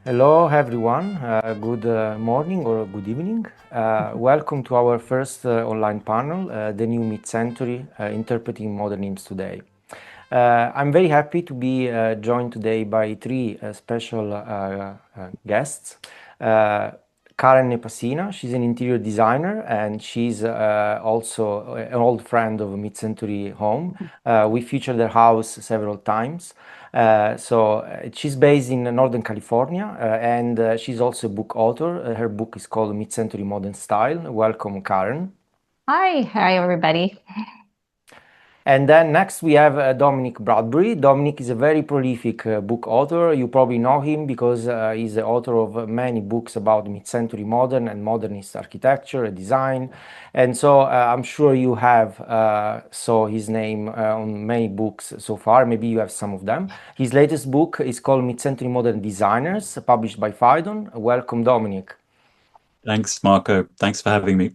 Hello, everyone. Good morning or good evening. Welcome to our first online panel, The New Mid-Century, Interpreting Modernism Today. I'm very happy to be joined today by three special guests. Karen Nepacena, she's an interior designer and she's also an old friend of Mid-Century Home. We featured their house several times. She's based in Northern California and she's also a book author. Her book is called Mid-Century Modern Style. Welcome, Karen. Hi, everybody. And then next we have Dominic Bradbury. Dominic is a very prolific book author. You probably know him because he's the author of many books about mid-century modern and modernist architecture and design. And so I'm sure you have saw his name on many books so far. Maybe you have some of them. His latest book is called Mid-Century Modern Designers, published by Phaidon. Welcome, Dominic. Thanks, Marco. Thanks for having me.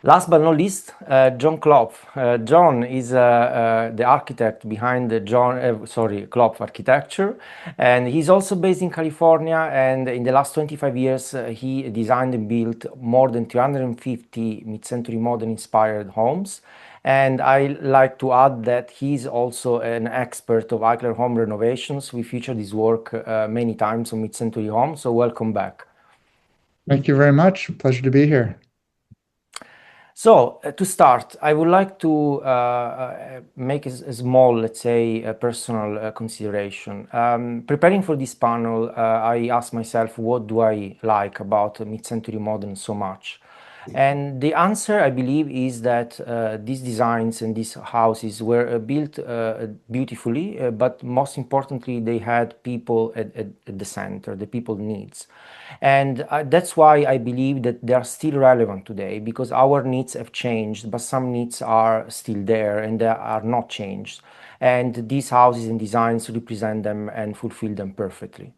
Last but not least, John Klopf. John is the architect behind the Klopf architecture, and he's also based in California. And in the last 25 years, he designed and built more than 250 mid-century modern inspired homes. And I like to add that he's also an expert of Eichler home renovations. We featured his work many times on mid-century homes. So welcome back. Thank you very much. Pleasure to be here. So to start, I would like to make a small, let's say, personal consideration. Preparing for this panel, I asked myself, what do I like about mid-century modern so much? And the answer, I believe, is that these designs and these houses were built beautifully, but most importantly, they had people at the center, the people needs. And that's why I believe that they are still relevant today, because our needs have changed, but some needs are still there and they are not changed. And these houses and designs represent them and fulfill them perfectly.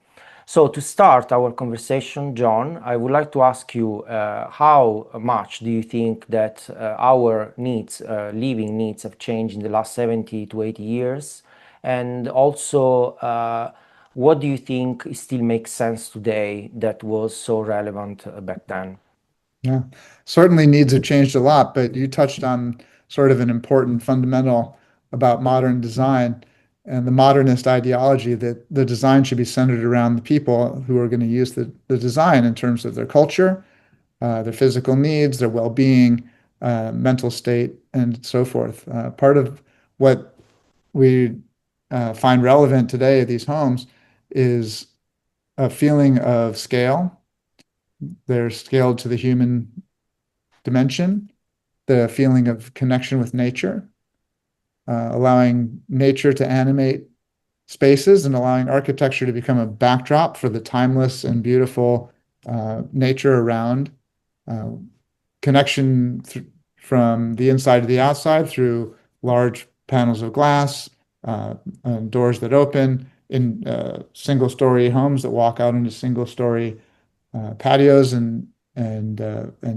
So to start our conversation, John, I would like to ask you, how much do you think that our needs, living needs, have changed in the last 70 to 80 years? And also, what do you think still makes sense today that was so relevant back then? Yeah, certainly needs have changed a lot, but you touched on sort of an important fundamental about modern design and the modernist ideology that the design should be centered around the people who are going to use the design in terms of their culture, their physical needs, their well-being, mental state, and so forth. Part of what we find relevant today at these homes is a feeling of scale. They're scaled to the human dimension, the feeling of connection with nature, allowing nature to animate spaces and allowing architecture to become a backdrop for the timeless and beautiful nature around. Connection from the inside to the outside through large panels of glass, doors that open in single-story homes that walk out into single-story patios and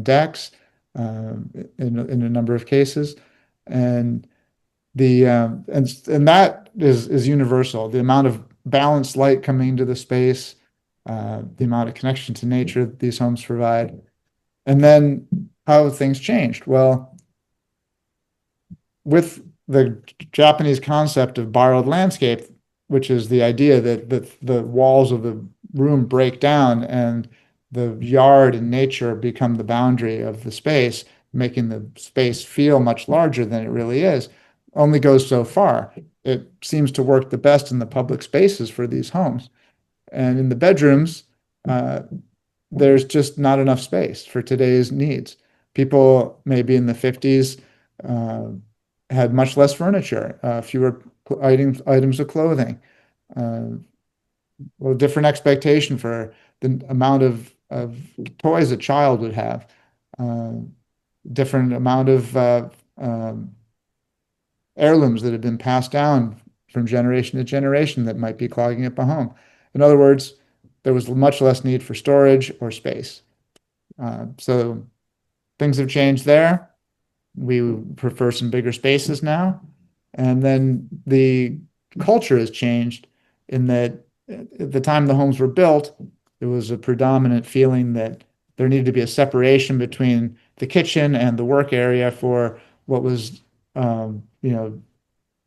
decks in a number of cases, and that is universal. The amount of balanced light coming into the space, the amount of connection to nature that these homes provide, and then how have things changed? Well, with the Japanese concept of borrowed landscape, which is the idea that the walls of the room break down and the yard and nature become the boundary of the space, making the space feel much larger than it really is, only goes so far. It seems to work the best in the public spaces for these homes. And in the bedrooms, there's just not enough space for today's needs. People maybe in the 50s had much less furniture, fewer items of clothing, a different expectation for the amount of toys a child would have, different amount of heirlooms that have been passed down from generation to generation that might be clogging up a home. In other words, there was much less need for storage or space. So things have changed there. We prefer some bigger spaces now. And then the culture has changed in that at the time the homes were built, there was a predominant feeling that there needed to be a separation between the kitchen and the work area for what was,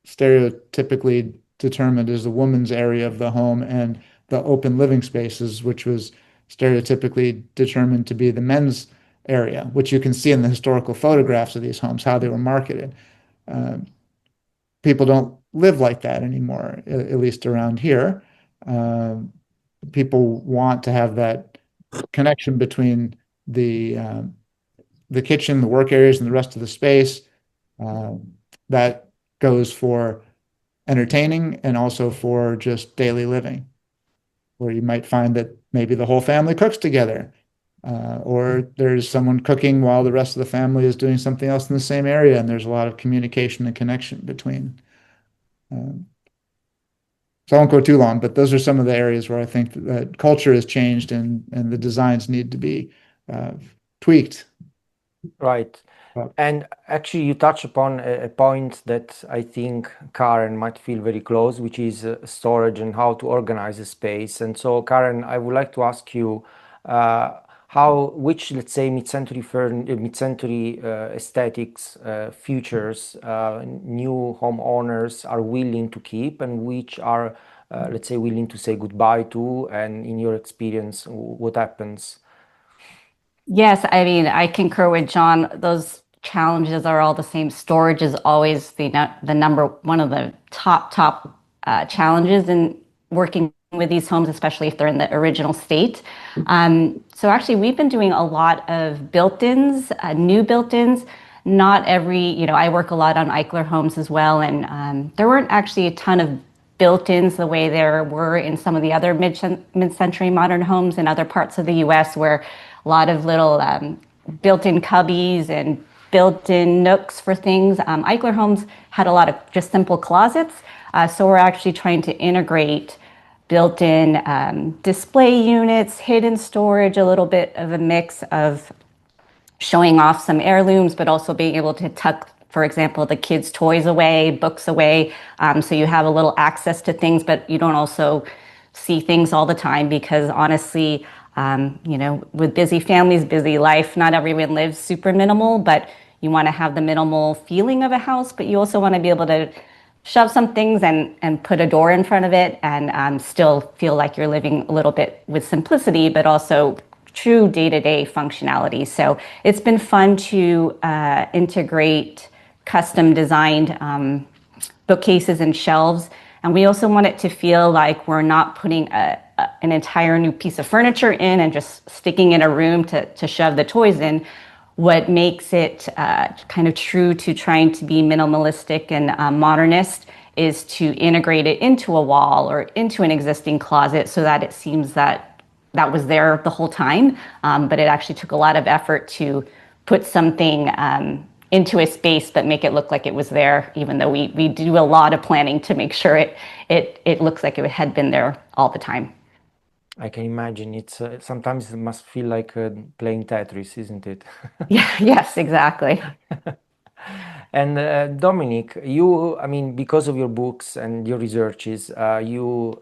stereotypically determined as the woman's area of the home, and the open living spaces, which was stereotypically determined to be the men's area, which you can see in the historical photographs of these homes, how they were marketed. Uh, People don't live like that anymore, at least around here. Uh, People want to have that connection between the kitchen, the work areas, and the rest of the space. Uh, that goes for entertaining and also for just daily living, where you might find that maybe the whole family cooks together, or there's someone cooking while the rest of the family is doing something else in the same area, and there's a lot of communication and connection between. Um, so I won't go too long, but those are some of the areas where I think that culture has changed, and the designs need to be tweaked. Right. And actually, you touch upon a point that I think Karen might feel very close, which is storage and how to organize a space. And so, Karen, I would like to ask you which, let's say, mid-century aesthetics features new homeowners are willing to keep, and which are, let's say, willing to say goodbye to. And in your experience, what happens? Yes, I mean, I concur with John. Those challenges are all the same. Storage is always the number one of the top challenges in working with these homes, especially if they're in the original state. So actually, we've been doing a lot of built-ins, new built-ins. Not every, I work a lot on Eichler homes as well, and there weren't actually a ton of built-ins the way there were in some of the other mid-century modern homes in other parts of the US, where a lot of little built-in cubbies and built-in nooks for things. Eichler homes had a lot of just simple closets. So we're actually trying to integrate built-in display units, hidden storage, a little bit of a mix of showing off some heirlooms, but also being able to tuck, for example, the kids' toys away, books away. So you have a little access to things, but you don't also see things all the time, because honestly, with busy families, busy life, not everyone lives super minimal, but you want to have the minimal feeling of a house, but you also want to be able to shove some things and put a door in front of it, and still feel like you're living a little bit with simplicity, but also true day-to-day functionality. So it's been fun to integrate custom designed bookcases and shelves. And we also want it to feel like we're not putting an entire new piece of furniture in and just sticking in a room to shove the toys in. What makes it kind of true to trying to be minimalistic and modernist is to integrate it into a wall or into an existing closet, so that it seems that was there the whole time. But it actually took a lot of effort to put something into a space but make it look like it was there, even though we do a lot of planning to make sure it looks like it had been there all the time. I can imagine it's sometimes it must feel like playing Tetris, isn't it? Yeah, yes, exactly. And Dominic, I mean, because of your books and your researches, you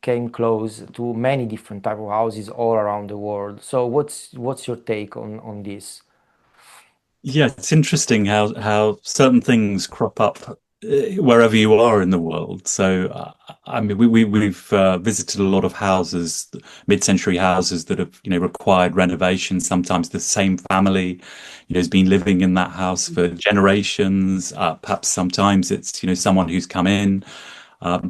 came close to many different type of houses all around the world. So what's your take on this? Yeah, it's interesting how certain things crop up wherever you are in the world. So, I mean, we've visited a lot of houses, mid-century houses that have, required renovation. Sometimes the same family, has been living in that house for generations. Perhaps sometimes it's, someone who's come in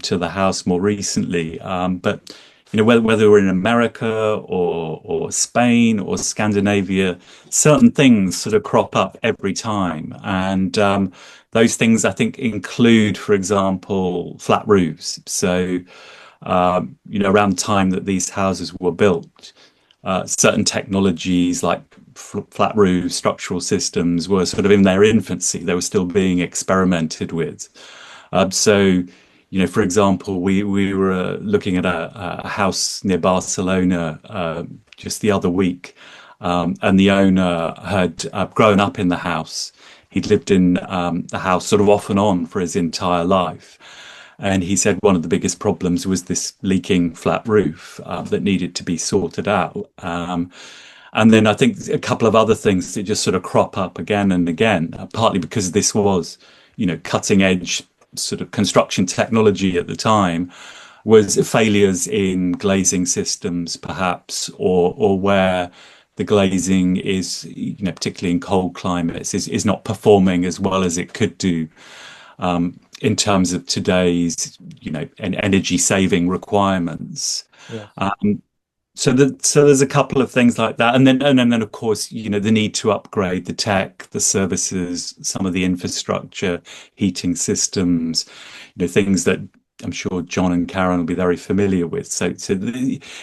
to the house more recently. But whether we're in America or Spain or Scandinavia, certain things sort of crop up every time. And those things, I think, include, for example, flat roofs. So, around the time that these houses were built, certain technologies like flat roof structural systems were sort of in their infancy. They were still being experimented with. So, for example, we were looking at a house near Barcelona just the other week, and the owner had grown up in the house. He'd lived in the house sort of off and on for his entire life. And he said one of the biggest problems was this leaking flat roof that needed to be sorted out. And then I think a couple of other things that just sort of crop up again and again, partly because this was, cutting edge sort of construction technology at the time, was failures in glazing systems, perhaps, or where the glazing is, particularly in cold climates, is not performing as well as it could do in terms of today's, energy saving requirements. Yes. So there's a couple of things like that, and then of course, the need to upgrade the tech, the services, some of the infrastructure, heating systems, things that I'm sure John and Karen will be very familiar with. So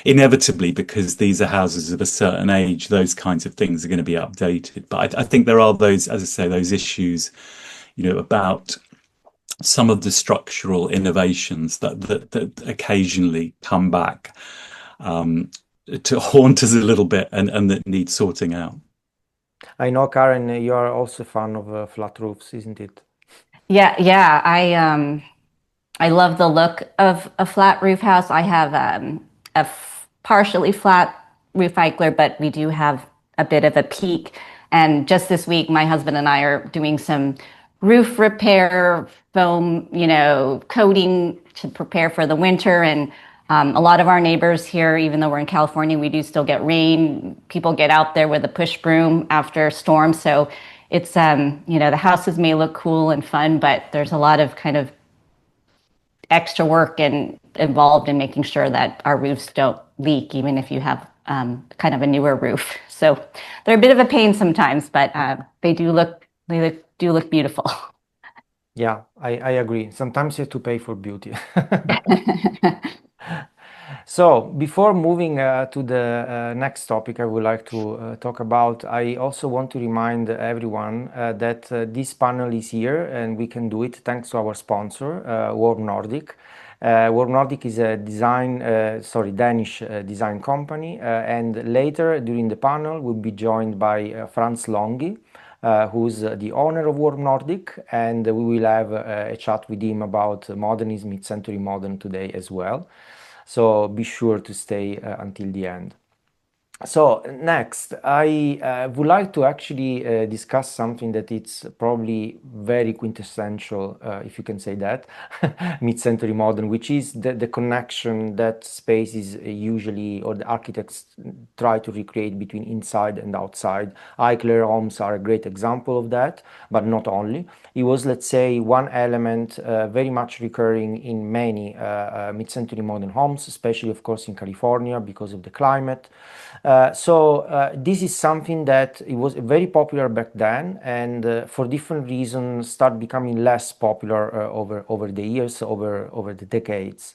inevitably, because these are houses of a certain age, those kinds of things are going to be updated. But I think there are those, as I say, those issues, about some of the structural innovations that occasionally come back to haunt us a little bit and that need sorting out. I know, Karen, you are also a fan of flat roofs, isn't it? Yeah. I love the look of a flat roof house. I have partially flat roof Eichler, but we do have a bit of a peak. And just this week, my husband and I are doing some roof repair, foam, coating to prepare for the winter. And a lot of our neighbors here, even though we're in California, we do still get rain. People get out there with a push broom after storms. So it's, the houses may look cool and fun, but there's a lot of kind of extra work and involved in making sure that our roofs don't leak, even if you have kind of a newer roof. So they're a bit of a pain sometimes, but they do look beautiful. Yeah, I agree. Sometimes you have to pay for beauty. So before moving to the next topic I would like to talk about, I also want to remind everyone that this panel is here and we can do it thanks to our sponsor, Warm Nordic. Warm Nordic is a Danish design company, and later during the panel we'll be joined by Frans Longi, who's the owner of Warm Nordic, and we will have a chat with him about modernism, mid-century modern today as well. So be sure to stay until the end. So next, I would like to actually discuss something that it's probably very quintessential, if you can say that, mid-century modern, which is the connection that spaces usually, or the architects try to recreate between inside and outside. Eichler homes are a great example of that, but not only. It was, let's say, one element very much recurring in many mid-century modern homes, especially, of course, in California because of the climate. So this is something that it was very popular back then, and for different reasons start becoming less popular over the years, over the decades.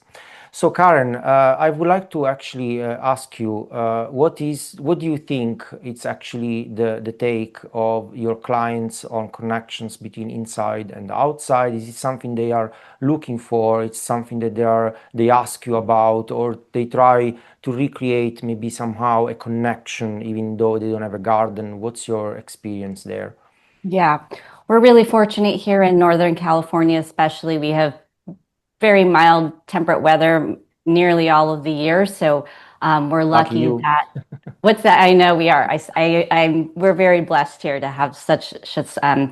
So Karen, I would like to actually ask you, what do you think it's actually the take of your clients on connections between inside and outside? Is it something they are looking for? It's something that they ask you about, or they try to recreate maybe somehow a connection even though they don't have a garden? What's your experience there? Yeah, we're really fortunate here in Northern California, especially. We have very mild temperate weather nearly all of the year. So we're lucky that, what's that? I know we are. We're very blessed here to have such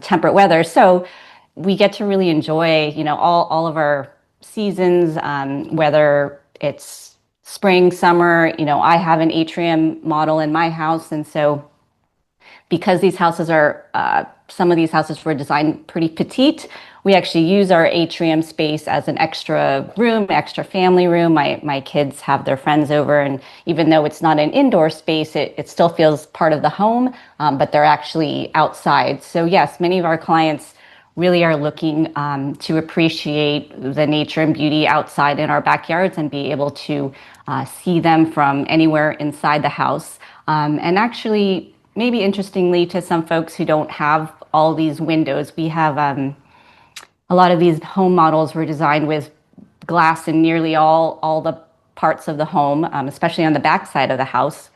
temperate weather. So we get to really enjoy, all of our seasons, whether it's spring, summer. I have an atrium model in my house. And so because these houses are, some of these houses were designed pretty petite, we actually use our atrium space as an extra room, extra family room. My kids have their friends over, and even though it's not an indoor space, it still feels part of the home, but they're actually outside. So yes, many of our clients really are looking to appreciate the nature and beauty outside in our backyards and be able to see them from anywhere inside the house. And actually, maybe interestingly to some folks who don't have all these windows, we have a lot of these home models were designed with glass in nearly all the parts of the home, especially on the back side of the house.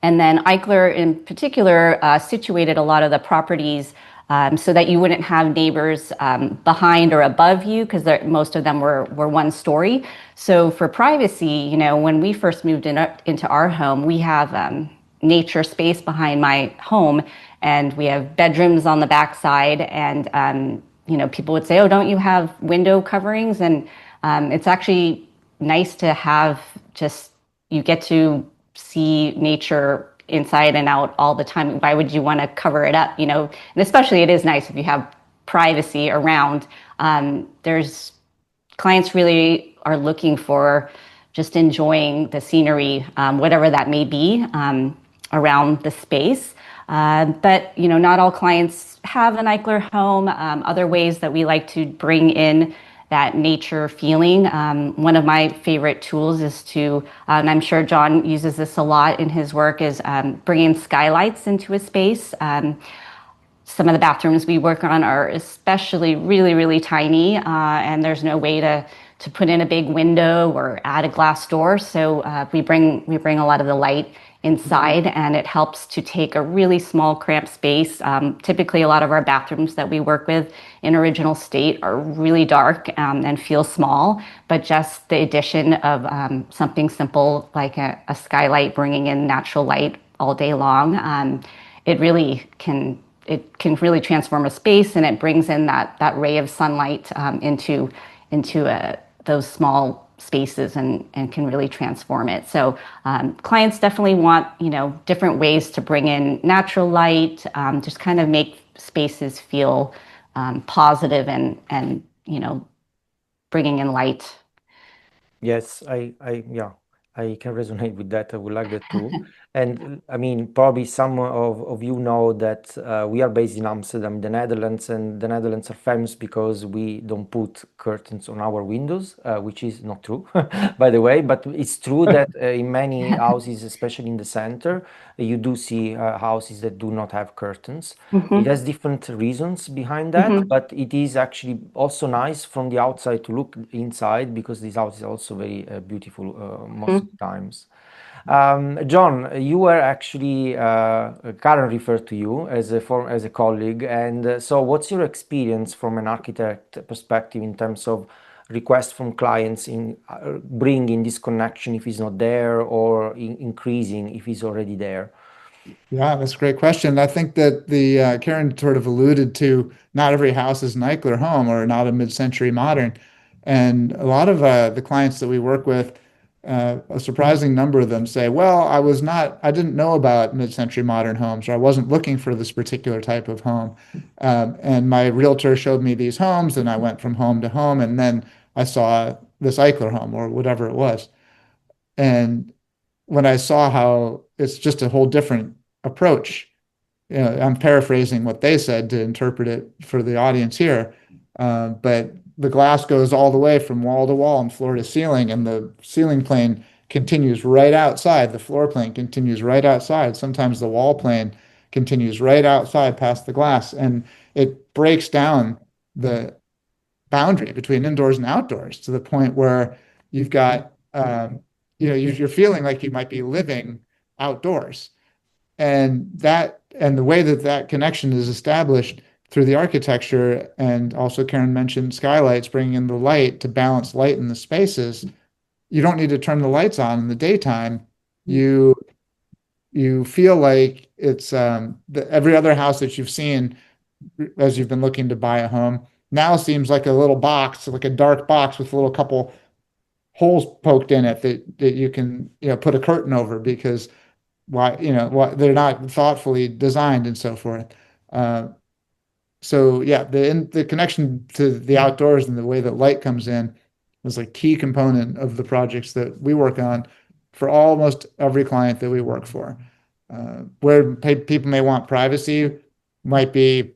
And then Eichler in particular situated a lot of the properties so that you wouldn't have neighbors behind or above you, because most of them were one story. So for privacy, when we first moved into our home, we have nature space behind my home, and we have bedrooms on the backside. And people would say, "Oh, don't you have window coverings?" And it's actually nice to have, just you get to see nature inside and out all the time. Why would you want to cover it up? And especially it is nice if you have privacy around. There's clients really are looking for just enjoying the scenery, whatever that may be, around the space. But not all clients have an Eichler home. Other ways that we like to bring in that nature feeling. One of my favorite tools is to, and I'm sure John uses this a lot in his work, is bringing skylights into a space. Some of the bathrooms we work on are especially really, really tiny, and there's no way to put in a big window or add a glass door. So we bring a lot of the light inside, and it helps to take a really small cramped space. Typically, a lot of our bathrooms that we work with in original state are really dark and feel small, but just the addition of something simple like a skylight bringing in natural light all day long, it can really transform a space, and it brings in that ray of sunlight into those small spaces and can really transform it. So clients definitely want different ways to bring in natural light, just kind of make spaces feel positive and bringing in light. Yes, I can resonate with that. I would like that too. And I mean, probably some of you know that we are based in Amsterdam, the Netherlands, and the Netherlands are famous because we don't put curtains on our windows, which is not true, by the way. But it's true that in many houses, especially in the center, you do see houses that do not have curtains. It has different reasons behind that, but it is actually also nice from the outside to look inside, because this house is also very beautiful most of the times. John, you were actually Karen referred to you as a colleague, and so what's your experience from an architect perspective in terms of requests from clients in bringing this connection if it's not there, or increasing if it's already there? Yeah, that's a great question. I think that the Karen sort of alluded to, not every house is an Eichler home or not a mid-century modern. And a lot of the clients that we work with, a surprising number of them say, well, I didn't know about mid-century modern homes, or I wasn't looking for this particular type of home. And my realtor showed me these homes, and I went from home to home, and then I saw this Eichler home or whatever it was. And when I saw how it's just a whole different approach, I'm paraphrasing what they said to interpret it for the audience here, but the glass goes all the way from wall to wall and floor to ceiling, and the ceiling plane continues right outside. The floor plane continues right outside. Sometimes the wall plane continues right outside past the glass, and it breaks down the boundary between indoors and outdoors to the point where you've got, you're feeling like you might be living outdoors. And the way that that connection is established through the architecture, and also Karen mentioned skylights bringing in the light to balance light in the spaces. You don't need to turn the lights on in the daytime. You feel like it's every other house that you've seen as you've been looking to buy a home now seems like a little box, like a dark box with a little couple holes poked in it that you can put a curtain over, because why they're not thoughtfully designed and so forth. So yeah, the connection to the outdoors and the way that light comes in is a key component of the projects that we work on for almost every client that we work for. Where people may want privacy might be,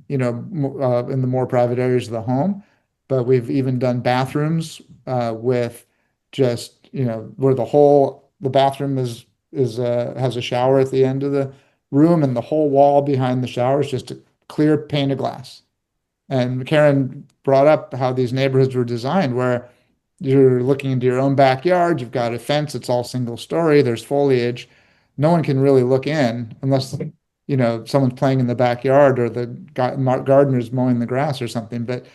in the more private areas of the home, but we've even done bathrooms with just, where the bathroom has a shower at the end of the room, and the whole wall behind the shower is just a clear pane of glass. And Karen brought up how these neighborhoods were designed, where you're looking into your own backyard, you've got a fence, it's all single story, there's foliage. No one can really look in unless, someone's playing in the backyard or the gardener's mowing the grass or something. But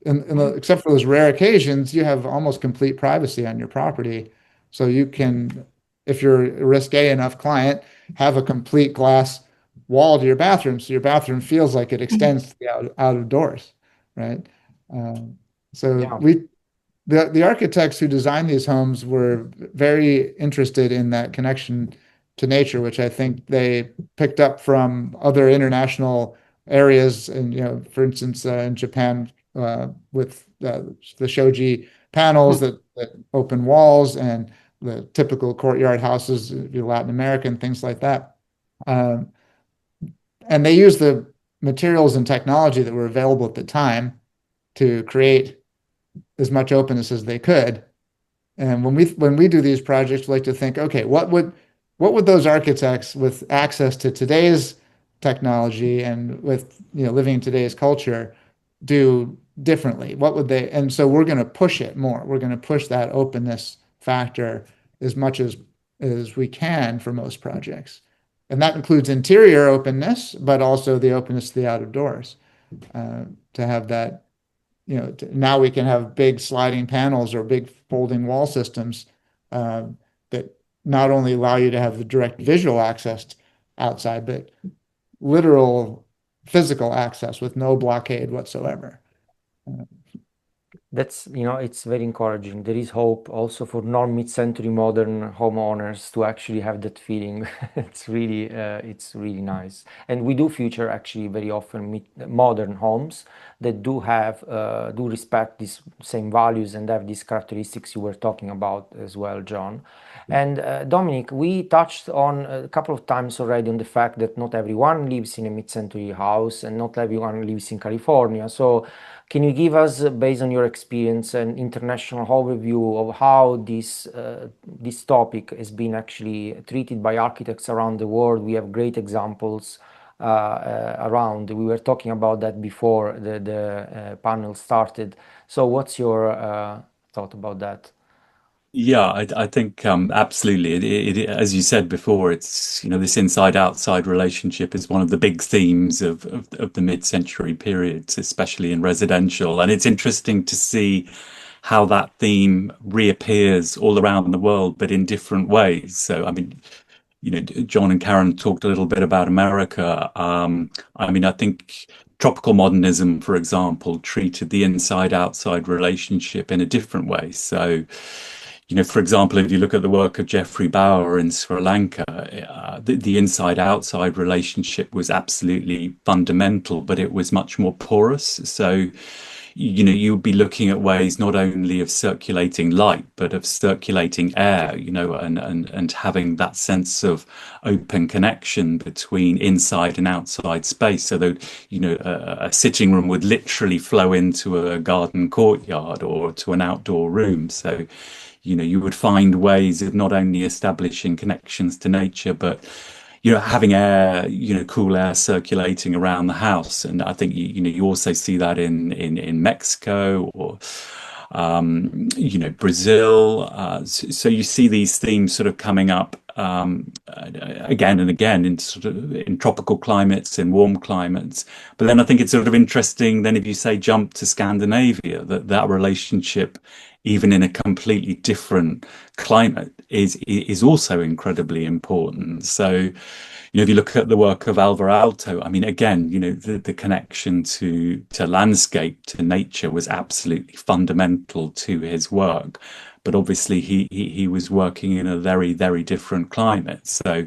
except for those rare occasions, you have almost complete privacy on your property. So you can, if you're a risque enough client, have a complete glass wall to your bathroom, so your bathroom feels like it extends to the out of doors, right? So Yeah. the architects who designed these homes were very interested in that connection to nature, which I think they picked up from other international areas. And, for instance, in Japan, with the shoji panels that open walls, and the typical courtyard houses, Latin America and things like that. And they use the materials and technology that were available at the time to create as much openness as they could. And when we do these projects, we like to think, okay, what would those architects with access to today's technology and with living in today's culture do differently? What would they? And so we're going to push it more. We're going to push that openness factor as much as we can for most projects. And that includes interior openness, but also the openness to the out of doors, to have that. Now we can have big sliding panels or big folding wall systems that not only allow you to have the direct visual access outside, but literal physical access with no blockade whatsoever. That's, it's very encouraging. There is hope also for non-mid-century modern homeowners to actually have that feeling. It's really nice. And we do feature actually very often modern homes that do respect these same values and have these characteristics you were talking about as well, John. And Dominic, we touched on a couple of times already on the fact that not everyone lives in a mid-century house and not everyone lives in California. So can you give us, based on your experience, an international overview of how this topic has been actually treated by architects around the world? We have great examples around. We were talking about that before the panel started. So what's your thought about that? Yeah, I think absolutely. As you said before, it's this inside-outside relationship is one of the big themes of the mid-century periods, especially in residential. And it's interesting to see how that theme reappears all around the world, but in different ways. So, I mean, John and Karen talked a little bit about America. I mean, I think tropical modernism, for example, treated the inside-outside relationship in a different way. So, for example, if you look at the work of Geoffrey Bower in Sri Lanka, the inside-outside relationship was absolutely fundamental, but it was much more porous. So, you would be looking at ways not only of circulating light, but of circulating air, and having that sense of open connection between inside and outside space. So that, a sitting room would literally flow into a garden courtyard or to an outdoor room. So, you would find ways of not only establishing connections to nature, but having air, cool air circulating around the house. And I think you also see that in Mexico or Brazil. So you see these themes sort of coming up again and again in tropical climates, in warm climates. But then I think it's sort of interesting then if you say jump to Scandinavia, that relationship, even in a completely different climate, is also incredibly important. So, if you look at the work of Alvar Aalto, I mean, again, the connection to landscape, to nature was absolutely fundamental to his work. But obviously he was working in a very, very different climate. So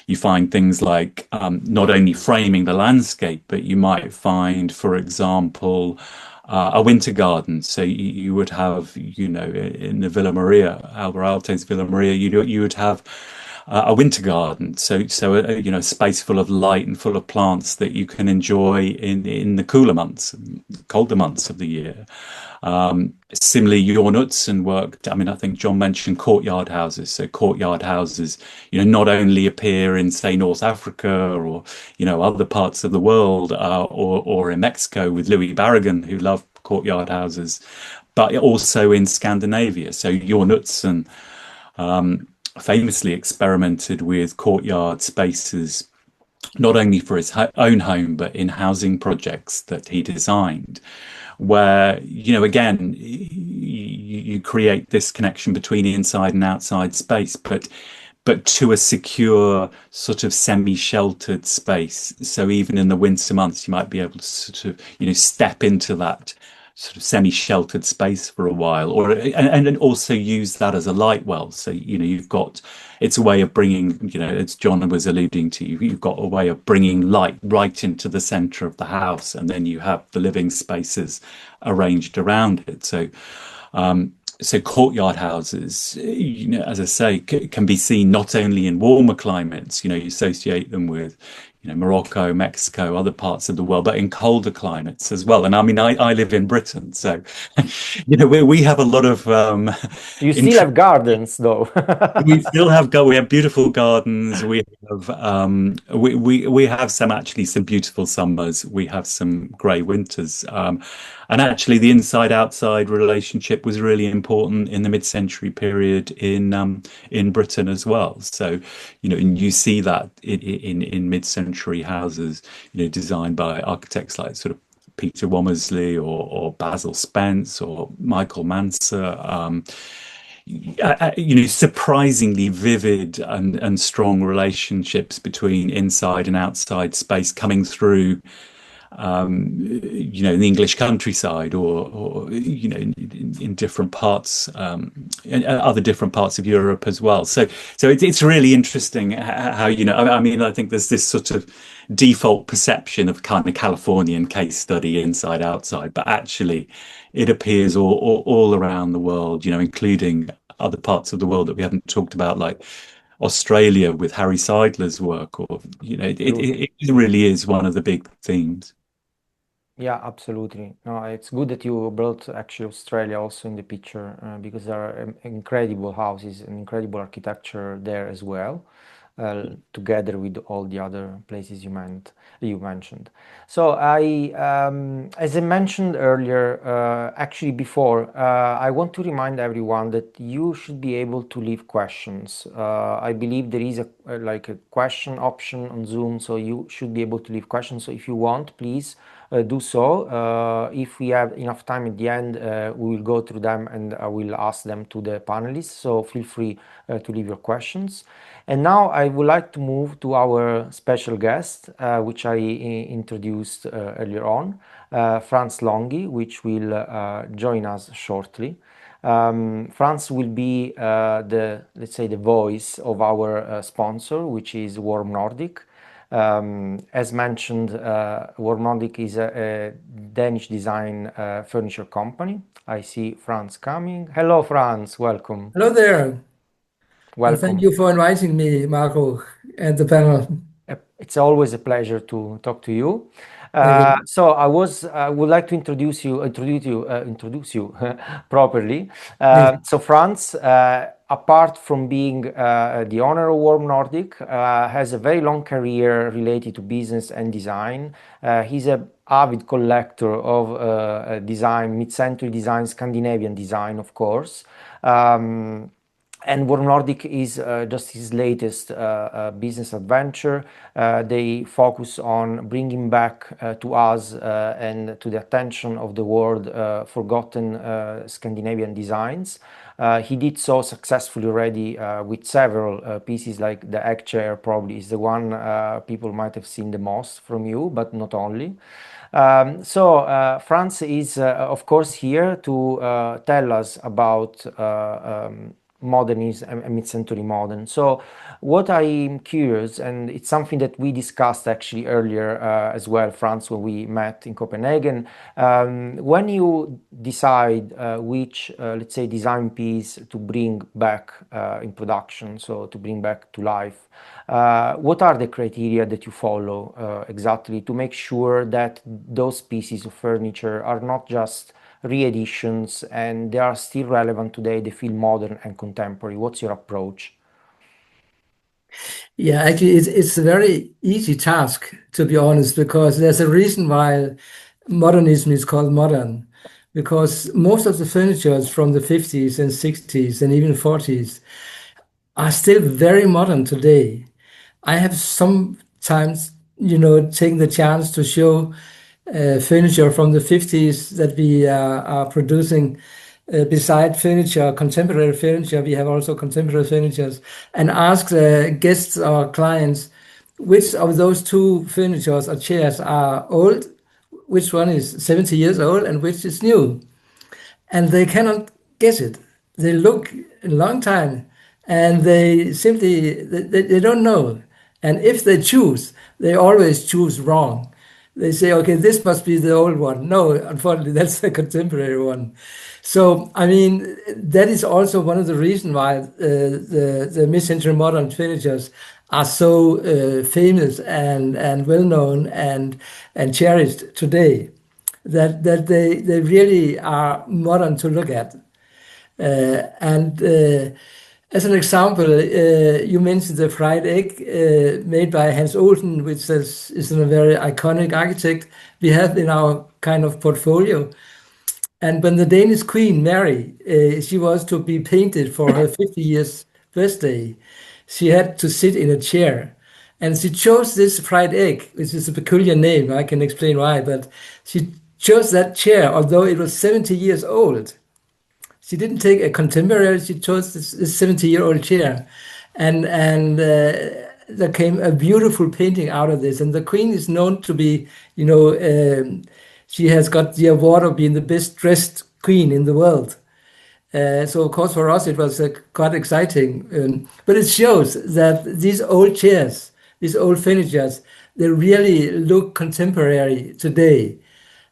you find things like not only framing the landscape, but you might find, for example, a winter garden. So you would have, in the Villa Maria, Alvar Aalto's Villa Maria, you would have a winter garden. So a space full of light and full of plants that you can enjoy in the colder months of the year. Similarly, Jorn Utzon worked. I mean, I think John mentioned courtyard houses. So courtyard houses, not only appear in, say, North Africa or other parts of the world, or in Mexico with Louis Barragan, who loved courtyard houses, but also in Scandinavia. So Jorn Utzon famously experimented with courtyard spaces not only for his own home, but in housing projects that he designed, where, again, you create this connection between inside and outside space, but to a secure sort of semi-sheltered space. So even in the winter months, you might be able to sort of, step into that sort of semi-sheltered space for a while, or and also use that as a light well. So it's a way of bringing, as John was alluding to, you've got a way of bringing light right into the center of the house, and then you have the living spaces arranged around it. So courtyard houses, as I say, can be seen not only in warmer climates, you associate them with, Morocco, Mexico, other parts of the world, but in colder climates as well. And I mean, I live in Britain, so, we have a lot of You still have gardens, though. we have beautiful gardens. We have some beautiful summers. We have some grey winters. And actually, the inside-outside relationship was really important in the mid-century period in Britain as well. So, and you see that in mid-century houses, designed by architects like sort of Peter Womersley or Basil Spence or Michael Manser. Surprisingly vivid and strong relationships between inside and outside space coming through, in the English countryside, or in different parts, in other different parts of Europe as well. So it's really interesting how, I mean, I think there's this sort of default perception of kind of Californian case study, inside outside, but actually it appears all around the world, including other parts of the world that we haven't talked about, like Australia with Harry Seidler's work, or it really is one of the big themes. Yeah, absolutely. No, it's good that you brought actually Australia also in the picture, because there are incredible houses and incredible architecture there as well, together with all the other places you mentioned. So as I mentioned earlier, actually before, I want to remind everyone that you should be able to leave questions. I believe there is like a question option on Zoom, so you should be able to leave questions. So if you want, please do so. If we have enough time at the end, we will go through them and I will ask them to the panelists. So feel free to leave your questions. And now I would like to move to our special guest, which I introduced earlier on, Franz Longhi, which will join us shortly. Franz will be let's say, the voice of our sponsor, which is Warm Nordic. As mentioned, Warm Nordic is a Danish design furniture company. I see Franz coming. Hello, Franz. Welcome. Hello there. Welcome. Thank you for inviting me, Marco, and the panel. It's always a pleasure to talk to you. Thank you. So I would like to introduce you properly. Yes. So Franz, apart from being the owner of Warm Nordic, has a very long career related to business and design. He's an avid collector of design, mid-century design, Scandinavian design, of course. And Warm Nordic is just his latest business adventure. They focus on bringing back to us and to the attention of the world forgotten Scandinavian designs. He did so successfully already with several pieces, like the egg chair probably is the one people might have seen the most from you, but not only. So Franz is, of course, here to tell us about modernism and mid-century modern. So what I'm curious, and it's something that we discussed actually earlier as well, Franz, when we met in Copenhagen, when you decide which, let's say, design piece to bring back in production, so to bring back to life, what are the criteria that you follow exactly to make sure that those pieces of furniture are not just re-editions and they are still relevant today, they feel modern and contemporary? What's your approach? Yeah, actually, it's a very easy task, to be honest, because there's a reason why modernism is called modern. Because most of the furniture from the 50s and 60s and even 40s are still very modern today. I have sometimes taking the chance to show furniture from the 50s that we are producing. Beside furniture, contemporary furniture, we have also contemporary furnitures, and ask guests or clients which of those two furnitures or chairs are old, which one is 70 years old, and which is new. And they cannot guess it. They look a long time, and they simply they don't know. And if they choose, they always choose wrong. They say, okay, this must be the old one. No, unfortunately, that's the contemporary one. So, I mean, that is also one of the reasons why the mid-century modern furnitures are so famous and well-known and cherished today, that they really are modern to look at. As an example, you mentioned the fried egg made by Hans Olsen, which is a very iconic architect we have in our kind of portfolio. And when the Danish Queen Mary, she was to be painted for her 50 years birthday, she had to sit in a chair. And she chose this fried egg, which is a peculiar name. I can explain why, but she chose that chair, although it was 70 years old. She didn't take a contemporary, she chose this 70-year-old chair. And there came a beautiful painting out of this. And the Queen is known to be, she has got the award of being the best dressed queen in the world. So of course for us it was quite exciting. But it shows that these old chairs, these old furnitures, they really look contemporary today.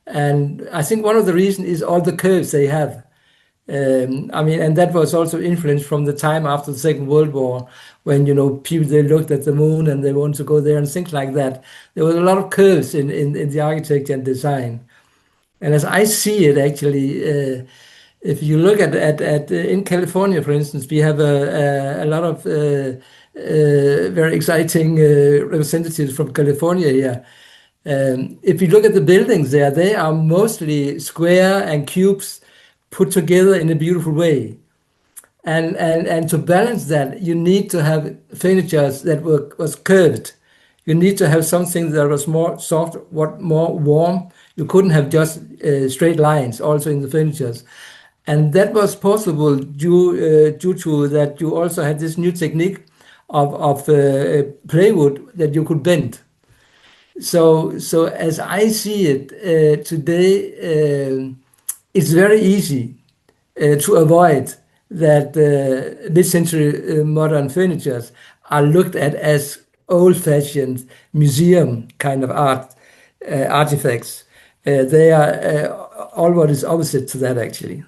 And I think one of the reasons is all the curves they have. And that was also influenced from the time after the Second World War, when people, they looked at the moon and they wanted to go there and things like that. There was a lot of curves in the architecture and design. And as I see it, actually, if you look at in California, for instance, we have a lot of very exciting representatives from California here. If you look at the buildings there, they are mostly square and cubes put together in a beautiful way. And to balance that, you need to have furniture that was curved. You need to have something that was more soft, more warm. You couldn't have just straight lines also in the furnitures. And that was possible due to that you also had this new technique of plywood that you could bend. So as I see it today, it's very easy to avoid that mid-century modern furnitures are looked at as old-fashioned museum kind of artifacts. They are all what is opposite to that, actually.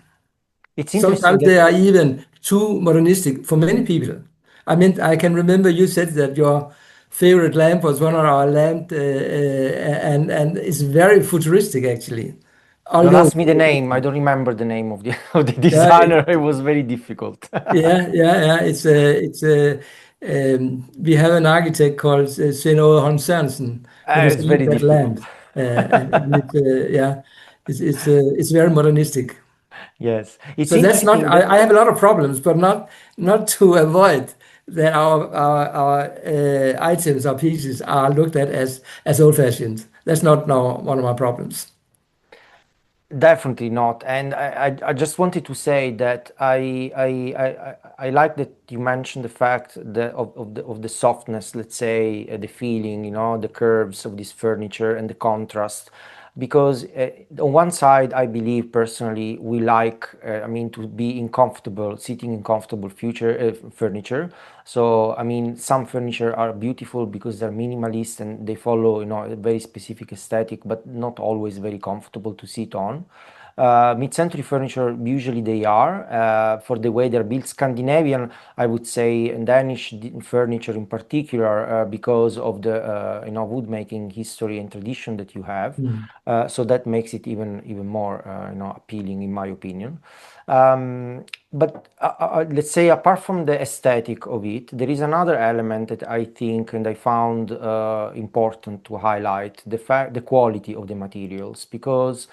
It's interesting. Sometimes they are even too modernistic for many people. I mean, I can remember you said that your favorite lamp was one of our lamp, and it's very futuristic, actually. Don't ask me the name. I don't remember the name of the designer. It was very difficult. Yeah. We have an architect called Svein Horn Sørensen. It's very that difficult. And it's very modernistic. Yes, it's So that's not. interesting. I have a lot of problems, but not to avoid that our items, our pieces are looked at as old-fashioned. That's not one of my problems. Definitely not. And I just wanted to say that I like that you mentioned the fact that of the softness, let's say, the feeling, the curves of this furniture and the contrast. Because on one side, I believe personally we like, to be sitting in comfortable furniture. So, some furniture are beautiful because they're minimalist and they follow, a very specific aesthetic, but not always very comfortable to sit on. Mid-century furniture, usually they are, for the way they're built. Scandinavian, I would say, and Danish furniture in particular, because of the wood making history and tradition that you have. So that makes it even more appealing, in my opinion. But let's say apart from the aesthetic of it, there is another element that I think and I found important to highlight, the quality of the materials, because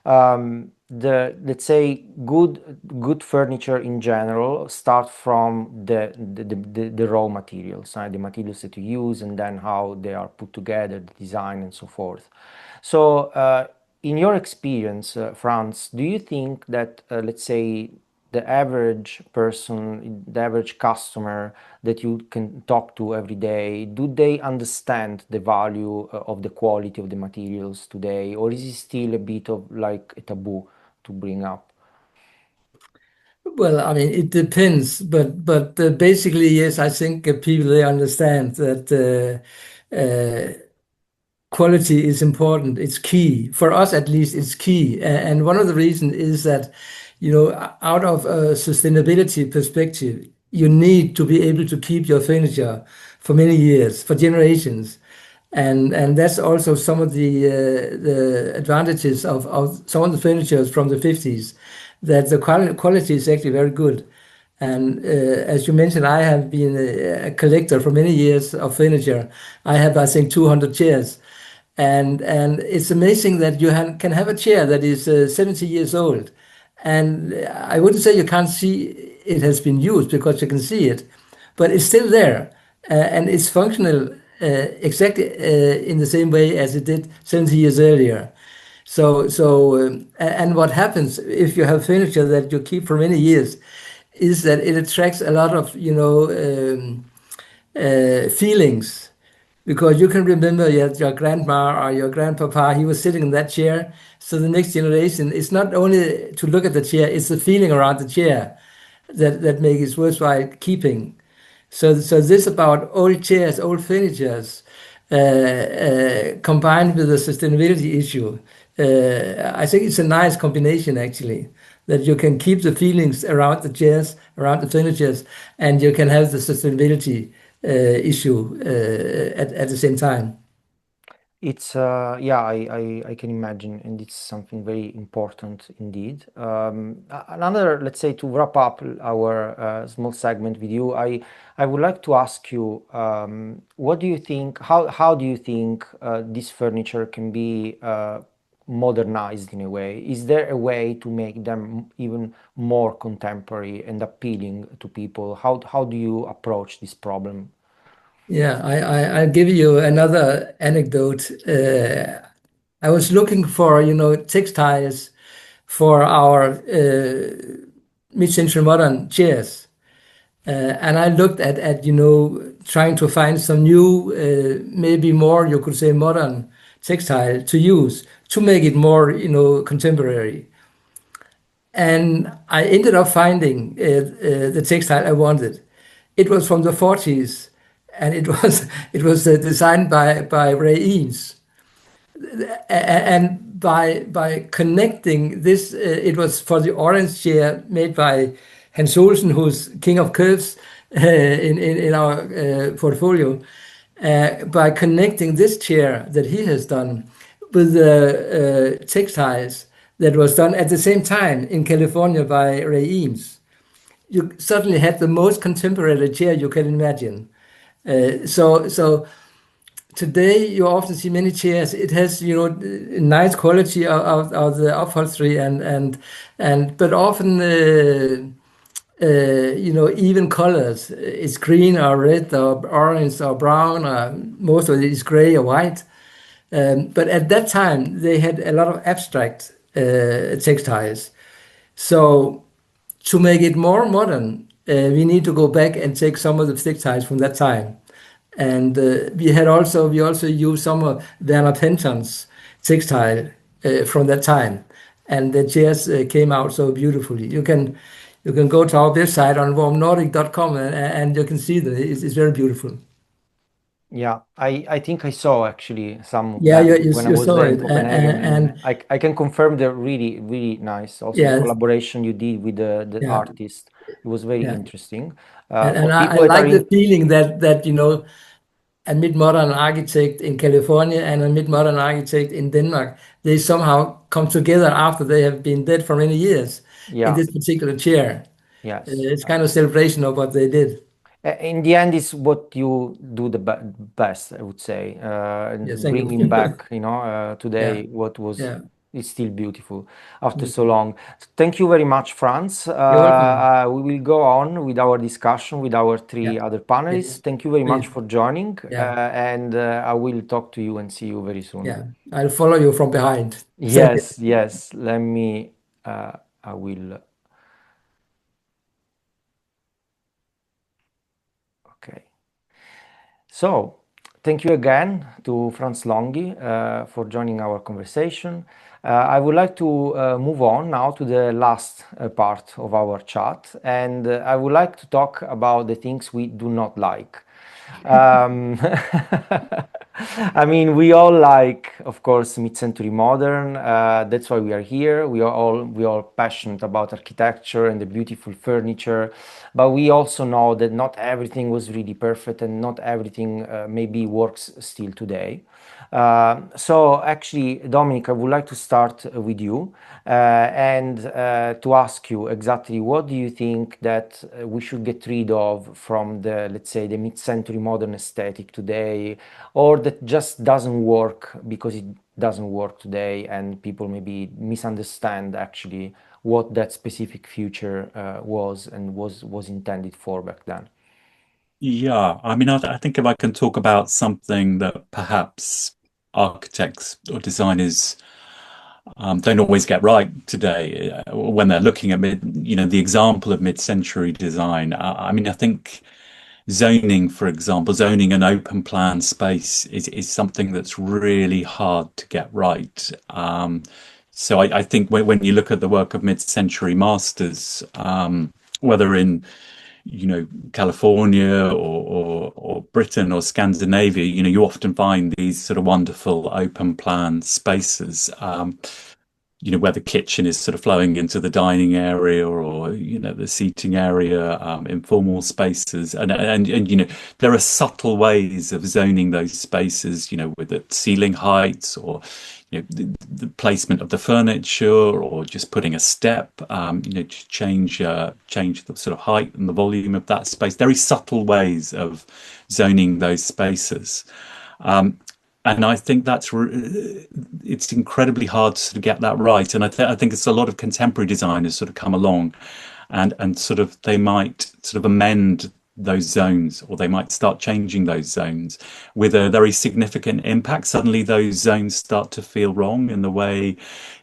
let's say good furniture in general start from the raw materials, the materials that you use, and then how they are put together, the design and so forth. So in your experience, Franz, do you think that let's say the average person, the average customer that you can talk to every day, do they understand the value of the quality of the materials today, or is it still a bit of like a taboo to bring up? Well, I mean, it depends, but basically, yes, I think people they understand that quality is important. It's key for us, at least. It's key, and one of the reasons is that, out of a sustainability perspective, you need to be able to keep your furniture for many years, for generations. And that's also some of the advantages of some of the furniture from the 50s, that the quality is actually very good. And as you mentioned, I have been a collector for many years of furniture. I have, I think, 200 chairs. And it's amazing that you can have a chair that is 70 years old. And I wouldn't say you can't see it has been used, because you can see it, but it's still there. And it's functional exactly in the same way as it did 70 years earlier. And what happens if you have furniture that you keep for many years is that it attracts a lot of, feelings, because you can remember your grandma or your grandpapa, he was sitting in that chair. So the next generation, it's not only to look at the chair, it's the feeling around the chair that makes it worthwhile keeping. So this about old chairs, old furnitures, combined with the sustainability issue, I think it's a nice combination, actually, that you can keep the feelings around the chairs, around the furnitures, and you can have the sustainability issue at the same time. It's yeah, I can imagine, and it's something very important indeed. Another, let's say, to wrap up our small segment with you, I would like to ask you, what do you think? How do you think this furniture can be modernized in a way? Is there a way to make them even more contemporary and appealing to people? How do you approach this problem? Yeah, I'll give you another anecdote. I was looking for, textiles for our mid-century modern chairs. And I looked at trying to find some new, maybe more, you could say, modern textile to use to make it more, contemporary. And I ended up finding the textile I wanted. It was from the 40s, and it was designed by Ray Eames. And by connecting this, it was for the orange chair made by Hans Olsen, who's king of curves in our portfolio. By connecting this chair that he has done with the textiles that was done at the same time in California by Ray Eames, you suddenly had the most contemporary chair you can imagine. So today you often see many chairs. It has nice quality of the upholstery but often even colors. It's green or red or orange or brown, or most of it is gray or white. But at that time they had a lot of abstract textiles. So to make it more modern, we need to go back and take some of the textiles from that time. And we also used some of Werner Penton's textile from that time, and the chairs came out so beautifully. You can go to our website on warmnordic.com and you can see that it's very beautiful. Yeah, I think I saw actually some of Yeah, them you when I was saw there in it, Copenhagen, and and I can confirm they're really, really nice. Also, the yeah, collaboration you did with the yeah, artist, it was very yeah. interesting. And For I people that are like the in, feeling that a mid-modern architect in California and a mid-modern architect in Denmark, they somehow come together after they have been dead for many years. in this particular chair. Yes. It's kind of celebration of what they did. In the end, is what you do the best, I would say. Bringing back, today what was is still beautiful after so long. Thank you very much, Franz. You're welcome. We will go on with our discussion with our three other panelists. Thank you very much for joining, and I will talk to you and see you very soon. Yeah, I'll follow you from behind. Yes, yes. Let me. I will. Okay. So, thank you again to Franz Longhi for joining our conversation. I would like to move on now to the last part of our chat, and I would like to talk about the things we do not like. I mean, we all like, of course, mid-century modern. That's why we are here. We are all passionate about architecture and the beautiful furniture, but we also know that not everything was really perfect, and not everything maybe works still today. So actually, Dominic, I would like to start with you and to ask you exactly what do you think that we should get rid of from the, let's say, the mid-century modern aesthetic today, or that just doesn't work because it doesn't work today and people maybe misunderstand actually what that specific future was and was intended for back then. Yeah, I mean, I think if I can talk about something that perhaps architects or designers don't always get right today when they're looking at the example of mid-century design. I mean, I think zoning, for example, zoning an open plan space is something that's really hard to get right. So I think when you look at the work of mid-century masters, whether in California or Britain or Scandinavia, you often find these sort of wonderful open plan spaces, where the kitchen is sort of flowing into the dining area or, the seating area, informal spaces. And there are subtle ways of zoning those spaces, with the ceiling heights or, the placement of the furniture, or just putting a step, to change the sort of height and the volume of that space. Very subtle ways of zoning those spaces. And I think it's incredibly hard to get that right. And I think it's a lot of contemporary designers sort of come along and sort of they might sort of amend those zones, or they might start changing those zones with a very significant impact. Suddenly those zones start to feel wrong in the way,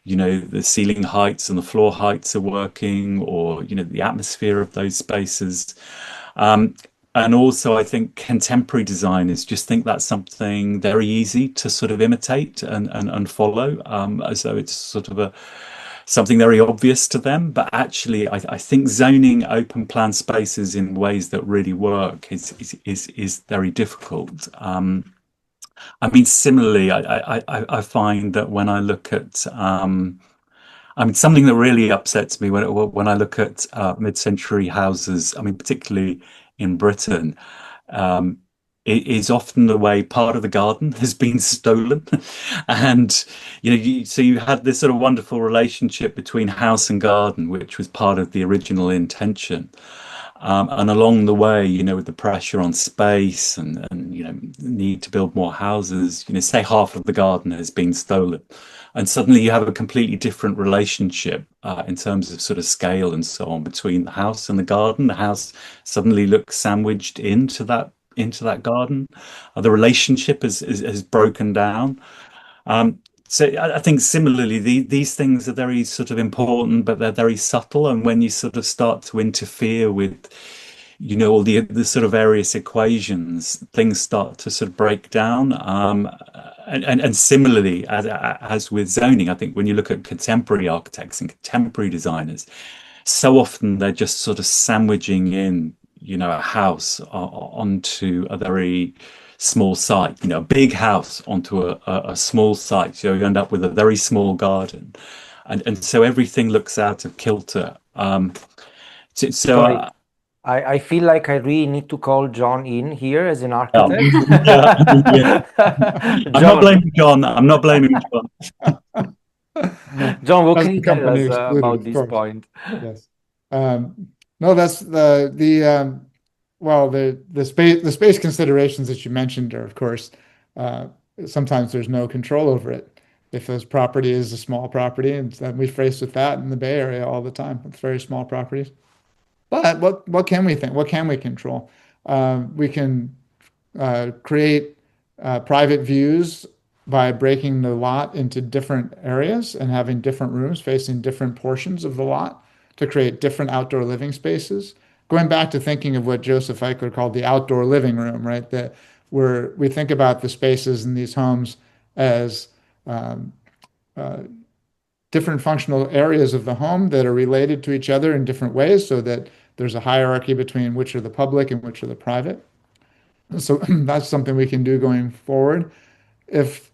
the ceiling heights and the floor heights are working, or, the atmosphere of those spaces. And also, I think contemporary designers just think that's something very easy to sort of imitate and follow, as though it's sort of something very obvious to them. But actually, I think zoning open plan spaces in ways that really work is very difficult. I mean, similarly, I find that when I look at something that really upsets me when I look at mid-century houses, I mean, particularly in Britain, it is often the way part of the garden has been stolen. And, so you had this sort of wonderful relationship between house and garden, which was part of the original intention. And along the way, with the pressure on space and need to build more houses, say half of the garden has been stolen. And suddenly you have a completely different relationship in terms of sort of scale and so on between the house and the garden. The house suddenly looks sandwiched into that garden. The relationship has broken down. So I think similarly, these things are very sort of important, but they're very subtle. And when you sort of start to interfere with, all the sort of various equations, things start to sort of break down. And similarly, as with zoning, I think when you look at contemporary architects and contemporary designers, so often they're just sort of sandwiching in, a house onto a very small site, a big house onto a small site. So you end up with a very small garden. And so everything looks out of kilter. Sorry, I feel like I really need to call John in here as an architect. I'm not blaming John. John, what As can the you tell company us excluded, about of this course. point? Yes. No, that's well, the space considerations that you mentioned are, of course, uh, sometimes there's no control over it. If this property is a small property, and then we face with that in the Bay Area all the time. It's very small properties. But what can we think? What can we control? We can create private views by breaking the lot into different areas and having different rooms facing different portions of the lot to create different outdoor living spaces. Going back to thinking of what Joseph Eichler called the outdoor living room, right? That where we think about the spaces in these homes as um, uh, different functional areas of the home that are related to each other in different ways so that there's a hierarchy between which are the public and which are the private. So that's something we can do going forward. If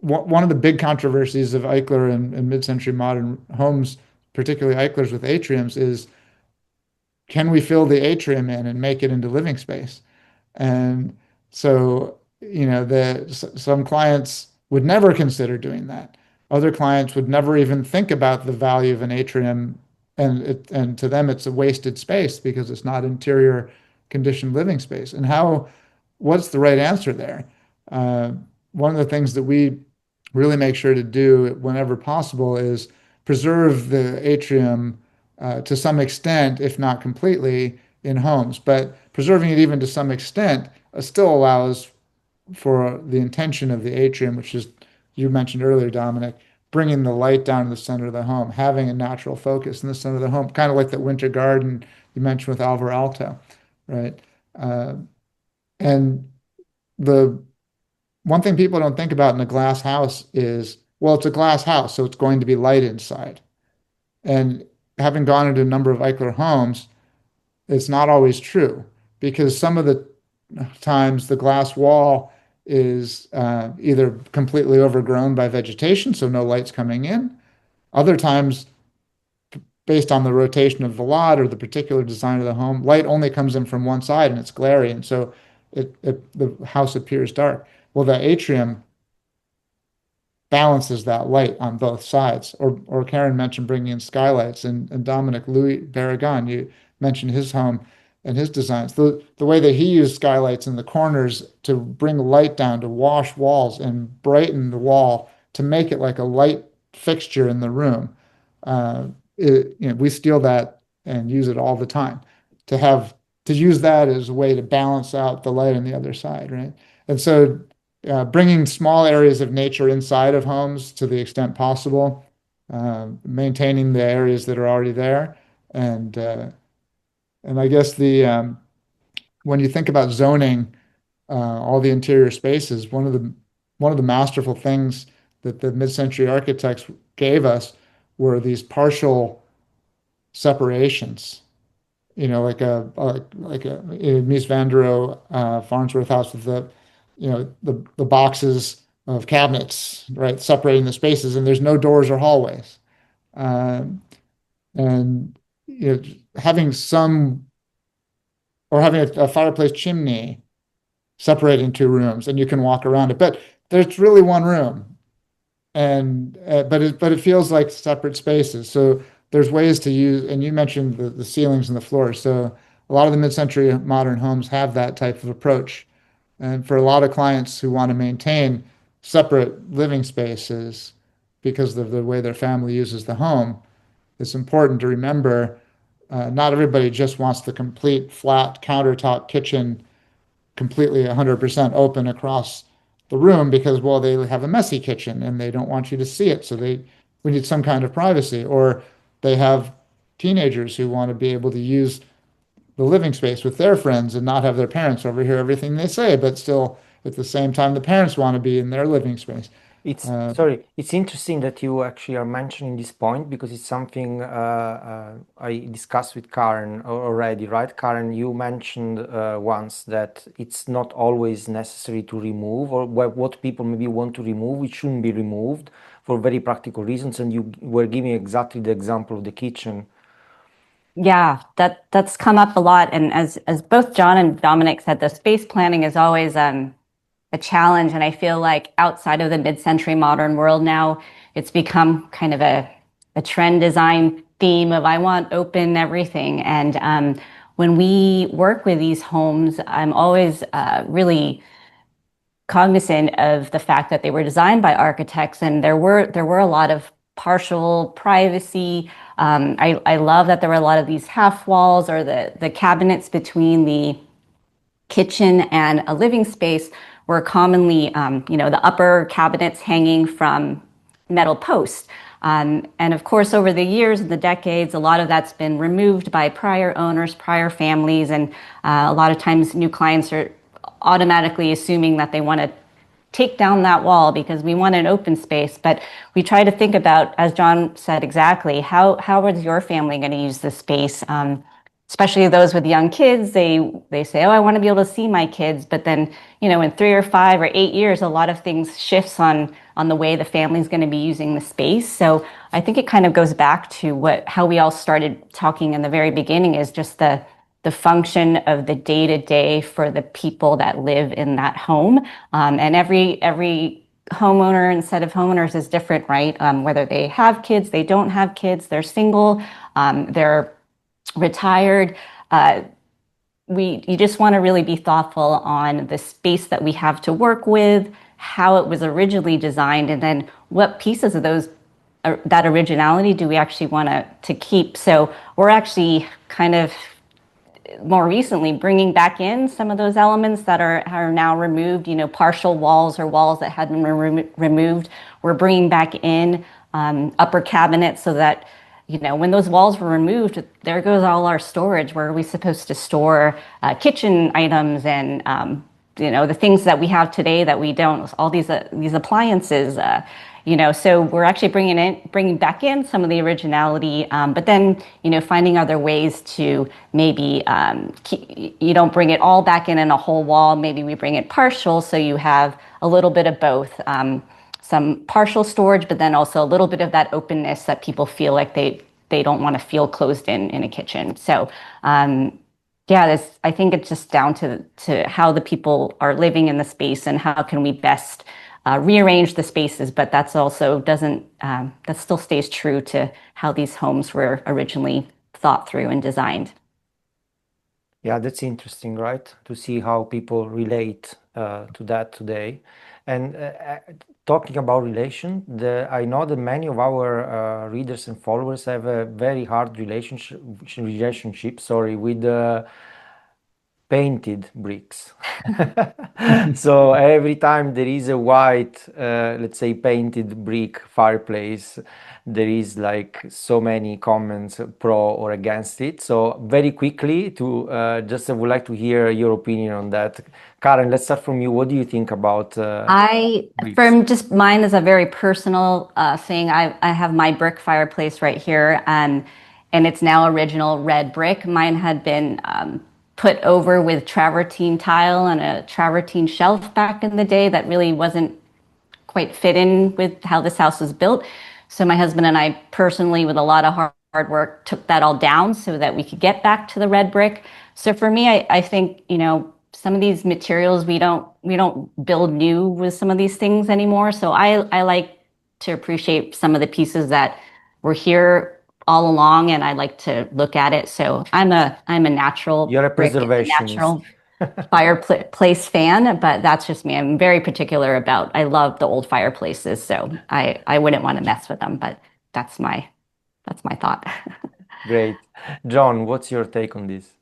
one of the big controversies of Eichler and mid-century modern homes, particularly Eichler's with atriums, is can we fill the atrium in and make it into living space? And so, some clients would never consider doing that. Other clients would never even think about the value of an atrium, and to them it's a wasted space because it's not interior conditioned living space. And what's the right answer there? Uh, One of the things that we really make sure to do whenever possible is preserve the atrium to some extent, if not completely, in homes. But preserving it even to some extent still allows for the intention of the atrium, which is, you mentioned earlier, Dominic, bringing the light down to the center of the home, having a natural focus in the center of the home, kind of like that winter garden you mentioned with Alvar Aalto, right? Uh, and the one thing people don't think about in a glass house is, well, it's a glass house, so it's going to be light inside. And having gone into a number of Eichler homes, it's not always true because some of the times the glass wall is either completely overgrown by vegetation, so no light's coming in. Other times, based on the rotation of the lot or the particular design of the home, light only comes in from one side and it's glary, and so the house appears dark. Well, the atrium balances that light on both sides. Or Karen mentioned bringing in skylights, and Dominic Louis Barragan, you mentioned his home and his designs. The way that he used skylights in the corners to bring light down, to wash walls and brighten the wall, to make it like a light fixture in the room. We steal that and use it all the time. To use that as a way to balance out the light on the other side, right? And so bringing small areas of nature inside of homes to the extent possible, maintaining the areas that are already there, and I guess the when you think about zoning, all the interior spaces, one of the masterful things that the mid-century architects gave us were these partial separations. Like a Mies van der Rohe Farnsworth house with the boxes of cabinets, right, separating the spaces, and there's no doors or hallways. Um, and having some or having a fireplace chimney separating two rooms, and you can walk around it, but there's really one room, and but it feels like separate spaces. So there's ways to use, and you mentioned the ceilings and the floors. So a lot of the mid-century modern homes have that type of approach. And for a lot of clients who want to maintain separate living spaces because of the way their family uses the home, it's important to remember not everybody just wants the complete flat countertop kitchen completely 100% open across the room because, well, they have a messy kitchen and they don't want you to see it. So we need some kind of privacy. Or they have teenagers who want to be able to use the living space with their friends and not have their parents overhear everything they say, but still at the same time, the parents want to be in their living space. It's sorry, it's interesting that you actually are mentioning this point because it's something I discussed with Karen already, right? Karen, you mentioned once that it's not always necessary to remove, or what people maybe want to remove, it shouldn't be removed for very practical reasons. And you were giving exactly the example of the kitchen. Yeah, that's come up a lot. And as both John and Dominic said, the space planning is always a challenge. And I feel like outside of the mid-century modern world now, it's become kind of a trend design theme of I want open everything. And when we work with these homes, I'm always really cognizant of the fact that they were designed by architects, and there were a lot of partial privacy. I love that there were a lot of these half walls or the cabinets between the kitchen and a living space were commonly, the upper cabinets hanging from metal posts. And of course, over the years and the decades, a lot of that's been removed by prior owners, prior families, and a lot of times new clients are automatically assuming that they want to take down that wall because we want an open space. But we try to think about, as John said exactly, how is your family going to use this space? Especially those with young kids, they say, oh, I want to be able to see my kids. But then, in 3 or 5 or 8 years, a lot of things shifts on the way the family's going to be using the space. So I think it kind of goes back to how we all started talking in the very beginning, is just the function of the day-to-day for the people that live in that home. And every homeowner and set of homeowners is different, right? Whether they have kids, they don't have kids, they're single, they're retired. You just want to really be thoughtful on the space that we have to work with, how it was originally designed, and then what pieces of that originality do we actually want to keep. So we're actually kind of more recently bringing back in some of those elements that are now removed, partial walls or walls that had been removed. We're bringing back in upper cabinets so that, when those walls were removed, there goes all our storage. Where are we supposed to store kitchen items and, the things that we have today that we don't, all these appliances, so we're actually bringing back in some of the originality, but then, finding other ways to maybe, you don't bring it all back in a whole wall. Maybe we bring it partial, so you have a little bit of both, some partial storage, but then also a little bit of that openness that people feel like they don't want to feel closed in a kitchen. So, I think it's just down to how the people are living in the space and how can we best rearrange the spaces, but that still stays true to how these homes were originally thought through and designed. Yeah, that's interesting, right? To see how people relate to that today. And talking about relation, I know that many of our readers and followers have a very hard relationship, with painted bricks. So every time there is a white, let's say, painted brick fireplace, there is like so many comments pro or against it. So very quickly, I would like to hear your opinion on that. Karen, let's start from you. What do you think about from just mine is a very personal thing. I have my brick fireplace right here, and it's now original red brick. Mine had been put over with travertine tile and a travertine shelf back in the day that really wasn't quite fit in with how this house was built. So my husband and I personally, with a lot of hard work, took that all down so that we could get back to the red brick. So for me, I think, some of these materials, we don't build new with some of these things anymore. So I like to appreciate some of the pieces that were here all along, and I like to look at it. So I'm a natural. You're a preservationist. Natural fireplace fan, but that's just me. I'm very particular about. I love the old fireplaces, so I wouldn't want to mess with them. But that's my thought. Great, John. What's your take on this?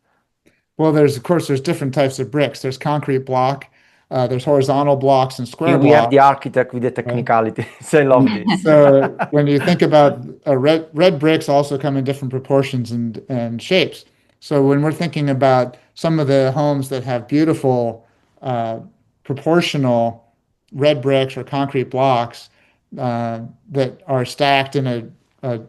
Well, there's different types of bricks. There's concrete block, there's horizontal blocks and square Here we blocks. have the architect with the technicality. So I love this. So when you think about red bricks also come in different proportions and shapes. So when we're thinking about some of the homes that have beautiful proportional red bricks or concrete blocks that are stacked in a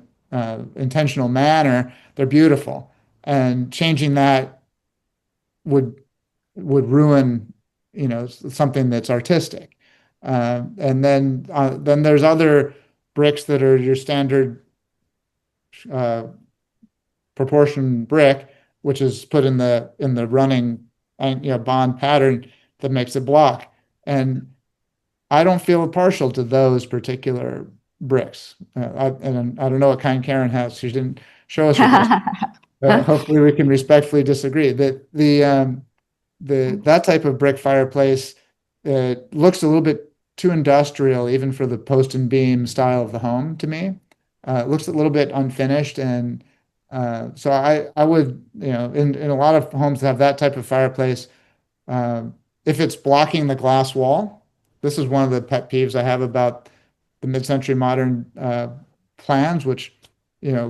intentional manner, they're beautiful. And changing that would ruin, something that's artistic. And then there's other bricks that are your standard proportion brick, which is put in the running bond pattern that makes a block. And I don't feel partial to those particular bricks. And I don't know what kind Karen has. She didn't show us her bricks. Hopefully we can respectfully disagree. That type of brick fireplace looks a little bit too industrial, even for the post and beam style of the home to me. It looks a little bit unfinished, and so I would, in a lot of homes that have that type of fireplace, if it's blocking the glass wall, this is one of the pet peeves I have about the mid-century modern plans, which,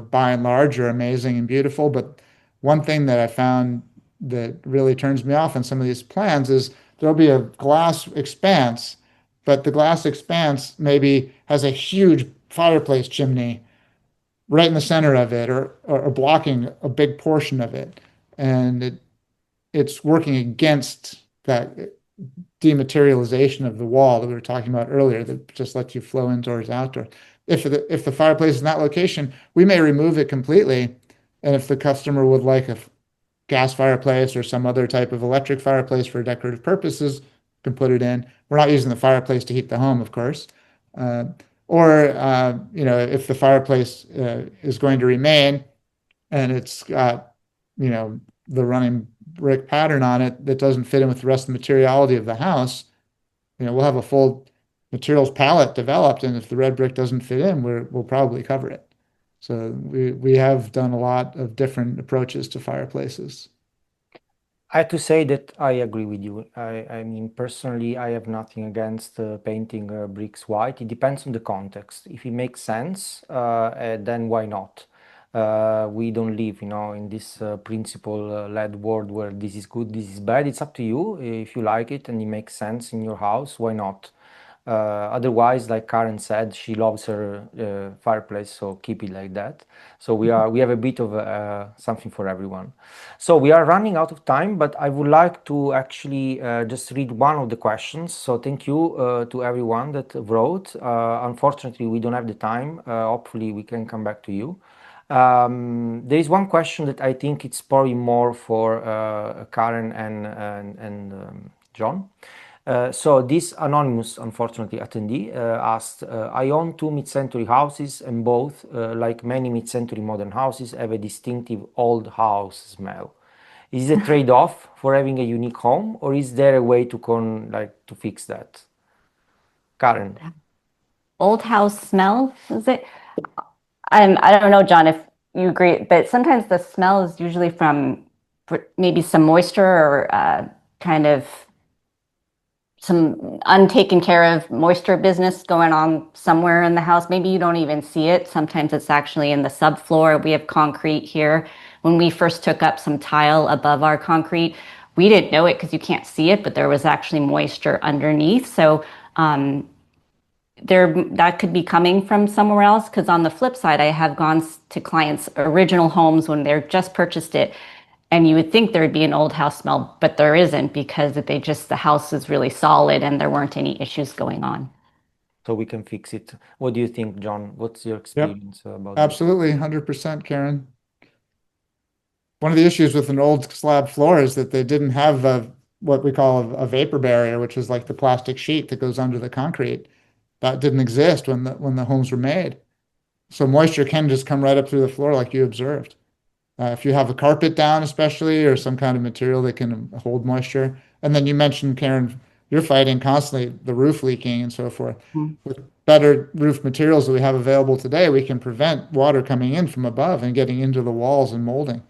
by and large are amazing and beautiful. But one thing that I found that really turns me off in some of these plans is there'll be a glass expanse, but the glass expanse maybe has a huge fireplace chimney right in the center of it, or blocking a big portion of it. And it's working against that dematerialization of the wall that we were talking about earlier, that just lets you flow indoors, outdoors. If the fireplace is in that location, we may remove it completely. And if the customer would like a gas fireplace or some other type of electric fireplace for decorative purposes, can put it in. We're not using the fireplace to heat the home, of course. If the fireplace is going to remain and it's got, the running brick pattern on it that doesn't fit in with the rest of the materiality of the house, we'll have a full materials palette developed, and if the red brick doesn't fit in, we'll probably cover it. So we have done a lot of different approaches to fireplaces. I have to say that I agree with you. I mean, personally, I have nothing against painting bricks white. It depends on the context. If it makes sense, then why not? We don't live, in this principle-led world where this is good, this is bad. It's up to you. If you like it and it makes sense in your house, why not? Otherwise, like Karen said, she loves her fireplace, so keep it like that. So we have a bit of something for everyone. So we are running out of time, but I would like to actually just read one of the questions. So thank you to everyone that wrote. Unfortunately, we don't have the time. Hopefully, we can come back to you. There is one question that I think it's probably more for Karen and John. So this anonymous, unfortunately, attendee asked, I own 2 mid-century houses, and both, like many mid-century modern houses, have a distinctive old house smell. Is it a trade-off for having a unique home, or is there a way to fix that? Karen. Old house smell, is it? I don't know, John, if you agree, but sometimes the smell is usually from maybe some moisture or kind of some untaken care of moisture business going on somewhere in the house. Maybe you don't even see it. Sometimes it's actually in the subfloor. We have concrete here. When we first took up some tile above our concrete, we didn't know it because you can't see it, but there was actually moisture underneath. So that could be coming from somewhere else. Because on the flip side, I have gone to clients' original homes when they're just purchased it, and you would think there would be an old house smell, but there isn't, because the house is really solid and there weren't any issues going on. So we can fix it. What do you think, John? What's your experience about Absolutely, 100%, Karen. One of the issues with an old slab floor is that they didn't have what we call a vapor barrier, which is like the plastic sheet that goes under the concrete. That didn't exist when the homes were made. So moisture can just come right up through the floor like you observed. If you have a carpet down, especially, or some kind of material that can hold moisture. And then you mentioned, Karen, you're fighting constantly the roof leaking and so forth. With better roof materials that we have available today, we can prevent water coming in from above and getting into the walls and molding.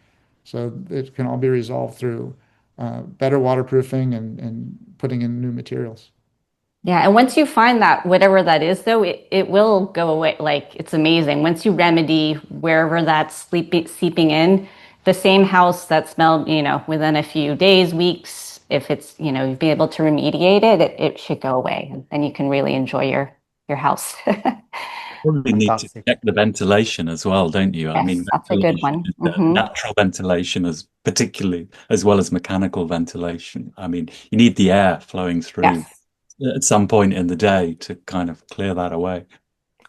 So it can all be resolved through better waterproofing and putting in new materials. Yeah, and once you find that, whatever that is, though, it will go away. Like, it's amazing. Once you remedy wherever that's seeping in, the same house that smelled, within a few days, weeks, if it's, you've been able to remediate it, it should go away. And then you can really enjoy your house. Probably need to check the ventilation as well, don't you? Yes, I mean, that's a good one. Natural ventilation particularly, as well as mechanical ventilation. I mean, you need the air flowing through. Yes. At some point in the day to kind of clear that away.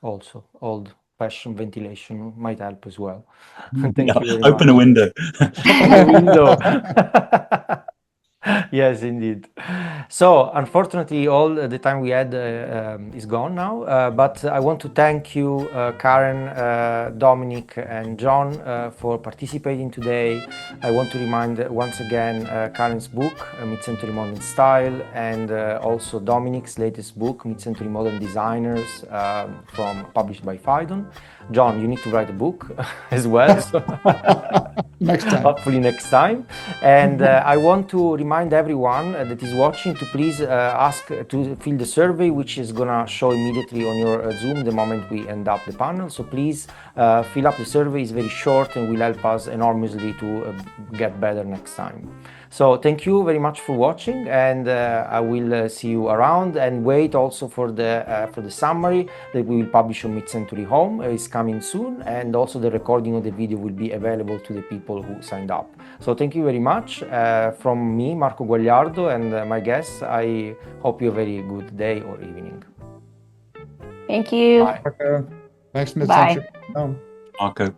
Also, old-fashioned ventilation might help as well. Thank you very Open much. a window. Open a window. Yes, indeed. So, unfortunately, all the time we had is gone now. But I want to thank you, Karen, Dominic, and John, for participating today. I want to remind once again Karen's book, Mid-Century Modern Style, and also Dominic's latest book, Mid-Century Modern Designers, published by Phaidon. John, you need to write a book as well. So Next time. hopefully next time. And I want to remind everyone that is watching to please ask to fill the survey, which is gonna show immediately on your Zoom the moment we end up the panel. So please fill up the survey. It's very short and will help us enormously to get better next time. So thank you very much for watching, and I will see you around, and wait also for the summary that we will publish on Mid-Century Home. It's coming soon, and also the recording of the video will be available to the people who signed up. So thank you very much from me, Marco Guagliardo, and my guests. I hope you have a very good day or evening. Thank you. Bye. Thanks, Mid-Century. Marco.